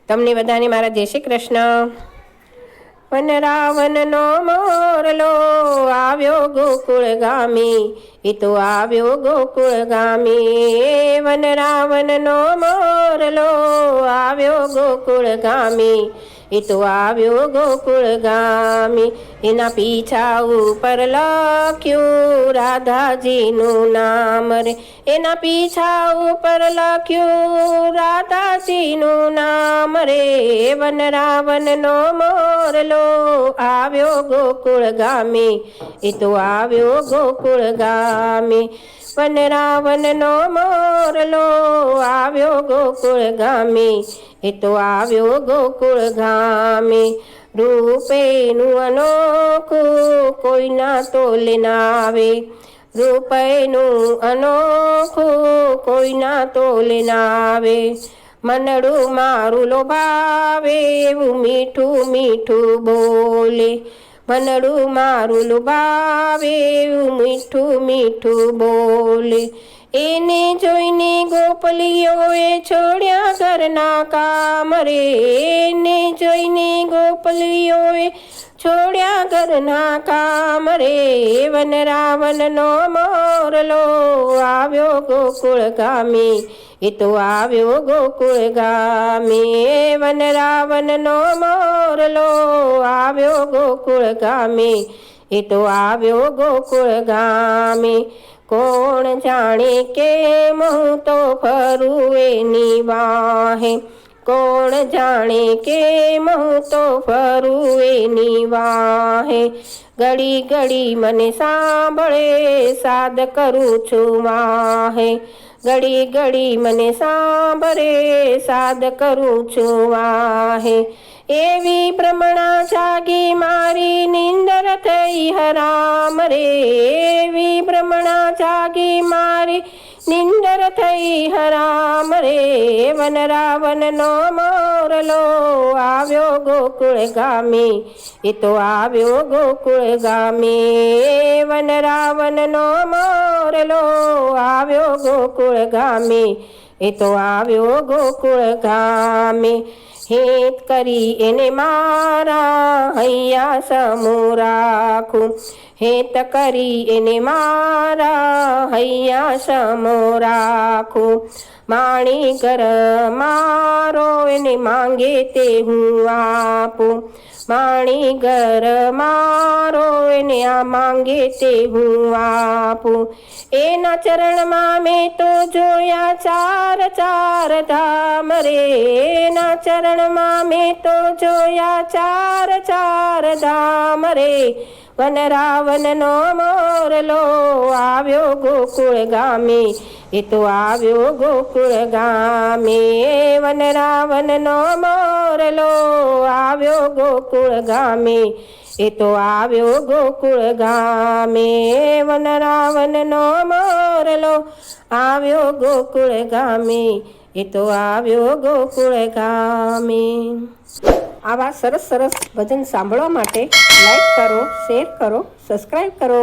તમને બધાને મારા જય શ્રી કૃષ્ણ। વન રાવણનો મોરલો આવ્યો ગોકુળ ગામી, એ તો આવ્યો ગોકુળ ગામી। વન રાવણનો મોરલો આવ્યો ગોકુળ ગામી, એ તો આવ્યો ગોકુળ ગામી। એના પીછા ઉપર લખ્યું રાધાજીનું નામ રે, એના પીછા ઉપર લખ્યું રાધાજીનું નામ રે। વન રાવણનો મોરલો આવ્યો ગોકુળ ગામી, એ તો આવ્યો ગોકુળ ગામી। વન રાવણનો મોરલો આવ્યો ગોકુળ ગામી, એ તો આવ્યો ગોકુળ ગામી। રૂપેનું અનોખું કોઈના તોલે ના આવે, રૂપેનું અનોખું કોઈના તોલે ના આવે। મનડું મારું લોભાવે એવું મીઠું મીઠું બોલે, મનડું મારું લોભાવે એવું મીઠું મીઠું બોલે। એને જોઈને ગોપલીઓએ છોડ્યા ઘરના કામ રે, એને જોઈને ગોપલીઓએ છોડ્યા ઘરના કામ રે। વન રાવણનો મોરલો આવ્યો ગોકુળ ગામી, એ તો આવ્યો ગોકુળ ગામી। વન રાવણનો મોરલો આવ્યો ગોકુળ ગામી, એ તો આવ્યો ગોકુળ ગામી। કોણ જાણે કેમ હું તો ફરું એની વાહે, કોણ જાણે કેમ હું તો ફરું એની વાહે। ઘડી ઘડી મને સાંભળે સાદ કરું છું વાહે, ઘડી ઘડી મને સાંભળે સાદ કરું છું વાહે। એવી ભ્રમણા જાગી મારી નિંદર થઈ હરામ રે, એવી ભ્રમણા જાગી મારી નિંદર થઈ હરામ રે। વન રાવણનો મોરલો આવ્યો ગોકુળ ગામી, એ તો આવ્યો ગોકુળ ગામી। વન રાવણનો મોરલો આવ્યો ગોકુળ ગામી, એ તો આવ્યો ગોકુળ ગામી। હેત કરી એને મારા હૈયા સમૂહ રાખું, હેત કરી એને મારા હૈયા સમૂહ રાખું। માણી ઘર મારો એને માંગે તે હું આપું, માણી ઘર મારો એને આ માંગે તે હું આપું। એના ચરણમાં મેં તો જોયા ચાર ચાર ધામ રે, એના ચરણમાં મેં તો જોયા ચાર ચાર ધામ રે। વન રાવણનો મોરલો આવ્યો ગોકુળ ગામી, એ તો આવ્યો ગોકુળ ગામી। વન રાવણનો મોરલો આવ્યો ગોકુળ ગામી, એ તો આવ્યો ગોકુળ ગામી। વન રાવણનો મોરલો આવ્યો ગોકુળ ગામી, એ તો આવ્યો ગોકુળ ગામી। આવા સરસ સરસ ભજન સાંભળવા માટે લાઈક કરો, શેર કરો, સબસ્ક્રાઈબ કરો।